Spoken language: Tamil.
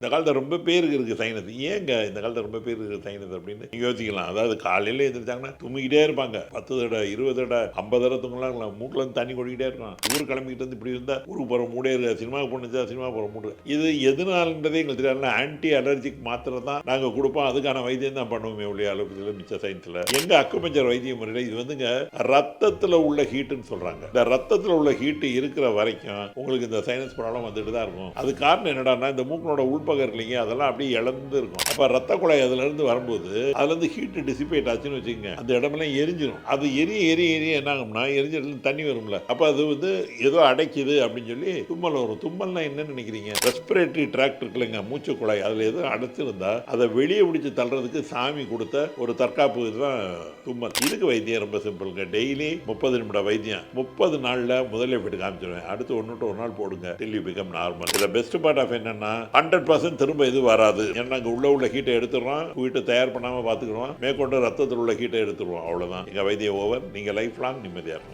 இந்த காலத்தில் ரொம்ப பேருக்கு இருக்குது சைனஸ். ஏங்க இந்த காலத்தில் ரொம்ப பேருக்கு இருக்குது சைனஸ் அப்படின்னு நீங்கள் யோசிக்கலாம். அதாவது காலையில் எழுந்திரிச்சாங்கன்னா தும்மிக்கிட்டே இருப்பாங்க. 10 தடவை 20 தடவை 50 தடவை தூங்கலாம் இருக்கலாம். மூக்கில் வந்து தண்ணி கொடிக்கிட்டே இருக்கலாம். ஊர் கிளம்பிக்கிட்டு வந்து இப்படி இருந்தால் ஊருக்கு போகிற மூடே இருக்காது. சினிமாவுக்கு போணுச்சா சினிமா போகிற மூடு. இது எதனாலன்றதே எங்களுக்கு தெரியாது. ஆன்டி அலர்ஜிக் மாத்திரை தான் நாங்கள் கொடுப்போம். அதுக்கான வைத்தியம் தான் பண்ணுவோமே ஒழிய அலோபதியில் மிச்ச சயின்ஸில் எங்கள் அக்குபஞ்சர் வைத்திய முறையில் இது வந்துங்க ரத்தத்தில் உள்ள ஹீட்டுன்னு சொல்கிறாங்க. இந்த ரத்தத்தில் உள்ள ஹீட்டு இருக்கிற வரைக்கும் உங்களுக்கு இந்த சைனஸ் ப்ராப்ளம் வந்துட்டு தான் இருக்கும். அது காரணம் என்னடான்னா இந்த மூக்கனோட உள்பக்கம் இருக்கீங்க அதெல்லாம் அப்படியே இழந்து இருக்கும். அப்ப ரத்த குழாய் அதுல இருந்து வரும்போது அதுல இருந்து ஹீட் டிசிபேட் ஆச்சுன்னு வச்சுக்கோங்க, அந்த இடமெல்லாம் எரிஞ்சிடும். அது எரிய என்ன ஆகும்னா எரிஞ்ச இடத்துல தண்ணி வரும்ல, அப்ப அது வந்து ஏதோ அடைக்குது அப்படின்னு சொல்லி தும்மல் வரும். தும்மல்னா என்னன்னு நினைக்கிறீங்க? ரெஸ்பிரேட்டரி ட்ராக்ட் இருக்குல்லங்க, மூச்சு குழாய், அதுல ஏதோ அடைச்சிருந்தா அதை வெளியே பிடிச்சு தள்ளுறதுக்கு சாமி கொடுத்த ஒரு தற்காப்பு தான் தும்மல். இதுக்கு வைத்தியம் ரொம்ப சிம்பிளுங்க. டெய்லி 30 நிமிட வைத்தியம் 30 நாள்ல முதல்ல போயிட்டு காமிச்சிருவேன். அடுத்து 1 to 1 நாள் போடுங்க, till you become normal. இதுல பெஸ்ட் பார்ட் ஆஃப் என்னன்னா 100% திரும்ப எதுவும் வராது. ஏன்னா அங்கே உள்ள ஹீட்டை எடுத்துடுறோம், வீட்டை தயார் பண்ணாமல் பார்த்துக்கிறோம், மேற்கொண்டு ரத்தத்தில் உள்ள ஹீட்டை எடுத்துருவோம். அவ்வளோதான். எங்கள் வைத்தியம் ஓவர். நீங்கள் லைஃப் லாங் நிம்மதியாக இருக்கலாம்.